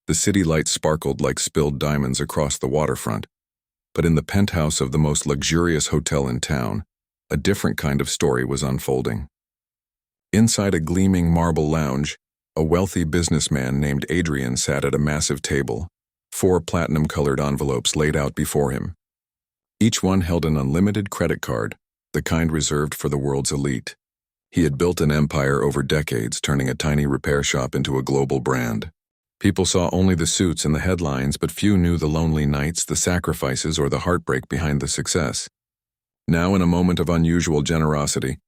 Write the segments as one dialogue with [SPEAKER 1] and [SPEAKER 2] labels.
[SPEAKER 1] The city lights sparkled like spilled diamonds across the waterfront. But in the penthouse of the most luxurious hotel in town, a different kind of story was unfolding. Inside a gleaming marble lounge, a wealthy businessman named Adrian sat at a massive table, 4 platinum-colored envelopes laid out before him. Each one held an unlimited credit card, the kind reserved for the world's elite. He had built an empire over decades, turning a tiny repair shop into a global brand. People saw only the suits and the headlines, but few knew the lonely nights, the sacrifices, or the heartbreak behind the success. Now, in a moment of unusual generosity,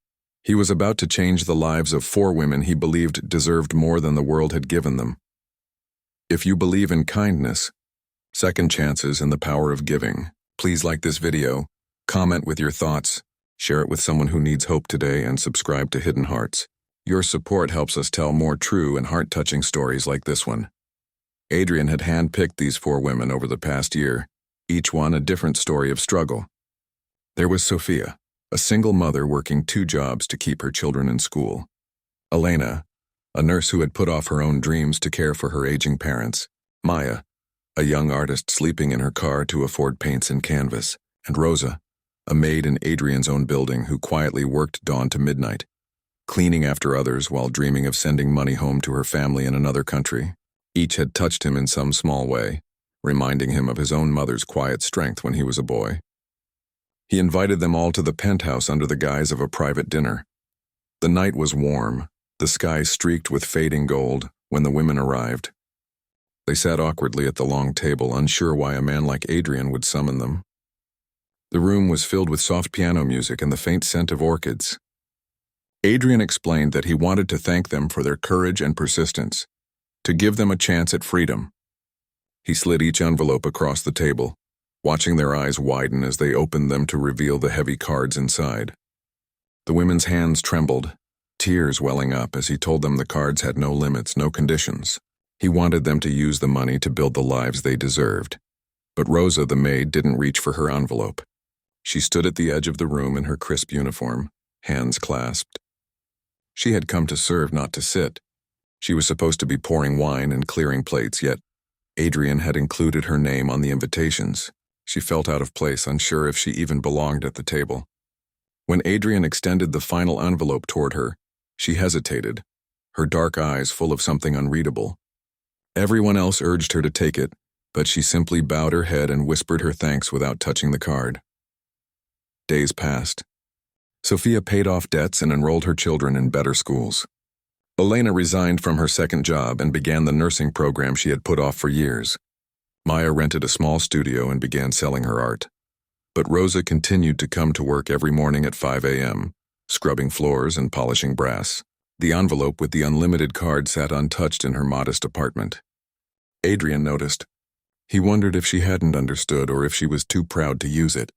[SPEAKER 1] he was about to change the lives of 4 women he believed deserved more than the world had given them. If you believe in kindness, second chances, and the power of giving, please like this video, comment with your thoughts, share it with someone who needs hope today, and subscribe to Hidden Hearts. Your support helps us tell more true and heart-touching stories like this one. Adrian had handpicked these 4 women over the past year, each one a different story of struggle. There was Sophia, a single mother working 2 jobs to keep her children in school. Elena, a nurse who had put off her own dreams to care for her aging parents. Maya, a young artist sleeping in her car to afford paints and canvas. And Rosa, a maid in Adrian's own building who quietly worked dawn to midnight, cleaning after others while dreaming of sending money home to her family in another country. Each had touched him in some small way, reminding him of his own mother's quiet strength when he was a boy. He invited them all to the penthouse under the guise of a private dinner. The night was warm, the sky streaked with fading gold, when the women arrived. They sat awkwardly at the long table, unsure why a man like Adrian would summon them. The room was filled with soft piano music and the faint scent of orchids. Adrian explained that he wanted to thank them for their courage and persistence, to give them a chance at freedom. He slid each envelope across the table, watching their eyes widen as they opened them to reveal the heavy cards inside. The women's hands trembled, tears welling up as he told them the cards had no limits, no conditions. He wanted them to use the money to build the lives they deserved. But Rosa, the maid, didn't reach for her envelope. She stood at the edge of the room in her crisp uniform, hands clasped. She had come to serve, not to sit. She was supposed to be pouring wine and clearing plates, yet Adrian had included her name on the invitations. She felt out of place, unsure if she even belonged at the table. When Adrian extended the final envelope toward her, she hesitated, her dark eyes full of something unreadable. Everyone else urged her to take it, but she simply bowed her head and whispered her thanks without touching the card. Days passed. Sophia paid off debts and enrolled her children in better schools. Elena resigned from her second job and began the nursing program she had put off for years. Maya rented a small studio and began selling her art. But Rosa continued to come to work every morning at 5 a.m., scrubbing floors and polishing brass. The envelope with the unlimited card sat untouched in her modest apartment. Adrian noticed. He wondered if she hadn't understood or if she was too proud to use it.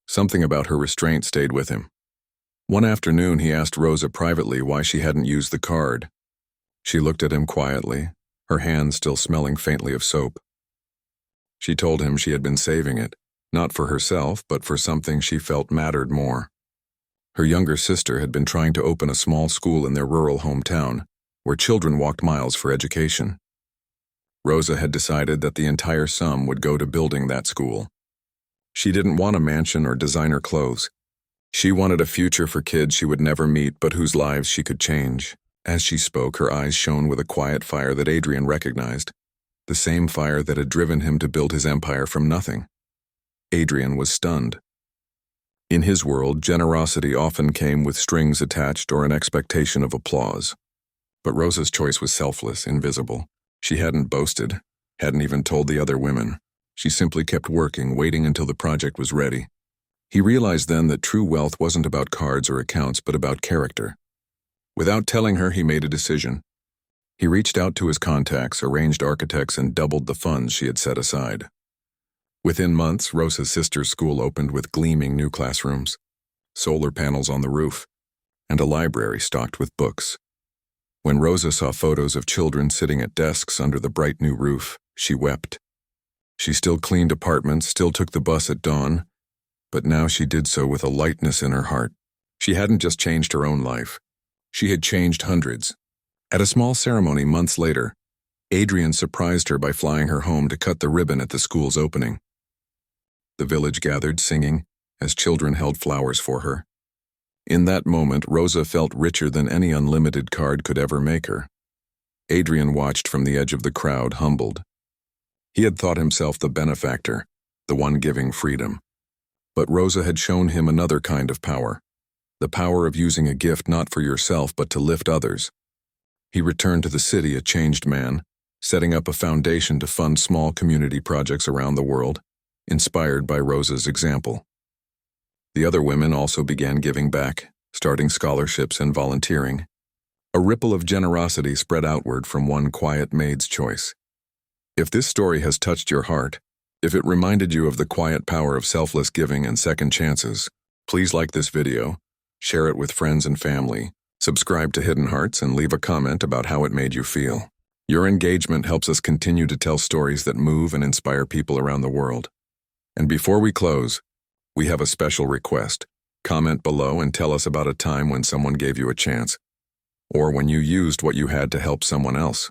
[SPEAKER 1] Something about her restraint stayed with him. One afternoon, he asked Rosa privately why she hadn't used the card. She looked at him quietly, her hands still smelling faintly of soap. She told him she had been saving it, not for herself, but for something she felt mattered more. Her younger sister had been trying to open a small school in their rural hometown, where children walked miles for education. Rosa had decided that the entire sum would go to building that school. She didn't want a mansion or designer clothes. She wanted a future for kids she would never meet but whose lives she could change. As she spoke, her eyes shone with a quiet fire that Adrian recognized, the same fire that had driven him to build his empire from nothing. Adrian was stunned. In his world, generosity often came with strings attached or an expectation of applause. But Rosa's choice was selfless, invisible. She hadn't boasted, hadn't even told the other women. She simply kept working, waiting until the project was ready. He realized then that true wealth wasn't about cards or accounts, but about character. Without telling her, he made a decision. He reached out to his contacts, arranged architects, and doubled the funds she had set aside. Within months, Rosa's sister's school opened with gleaming new classrooms, solar panels on the roof, and a library stocked with books. When Rosa saw photos of children sitting at desks under the bright new roof, she wept. She still cleaned apartments, still took the bus at dawn, but now she did so with a lightness in her heart. She hadn't just changed her own life. She had changed hundreds. At a small ceremony months later, Adrian surprised her by flying her home to cut the ribbon at the school's opening. The village gathered, singing, as children held flowers for her. In that moment, Rosa felt richer than any unlimited card could ever make her. Adrian watched from the edge of the crowd, humbled. He had thought himself the benefactor, the one giving freedom. But Rosa had shown him another kind of power, the power of using a gift not for yourself but to lift others. He returned to the city a changed man, setting up a foundation to fund small community projects around the world, inspired by Rosa's example. The other women also began giving back, starting scholarships and volunteering. A ripple of generosity spread outward from one quiet maid's choice. If this story has touched your heart, if it reminded you of the quiet power of selfless giving and second chances, please like this video, share it with friends and family, subscribe to Hidden Hearts, and leave a comment about how it made you feel. Your engagement helps us continue to tell stories that move and inspire people around the world. And before we close, we have a special request. Comment below and tell us about a time when someone gave you a chance, or when you used what you had to help someone else.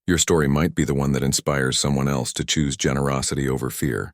[SPEAKER 1] Your story might be the one that inspires someone else to choose generosity over fear.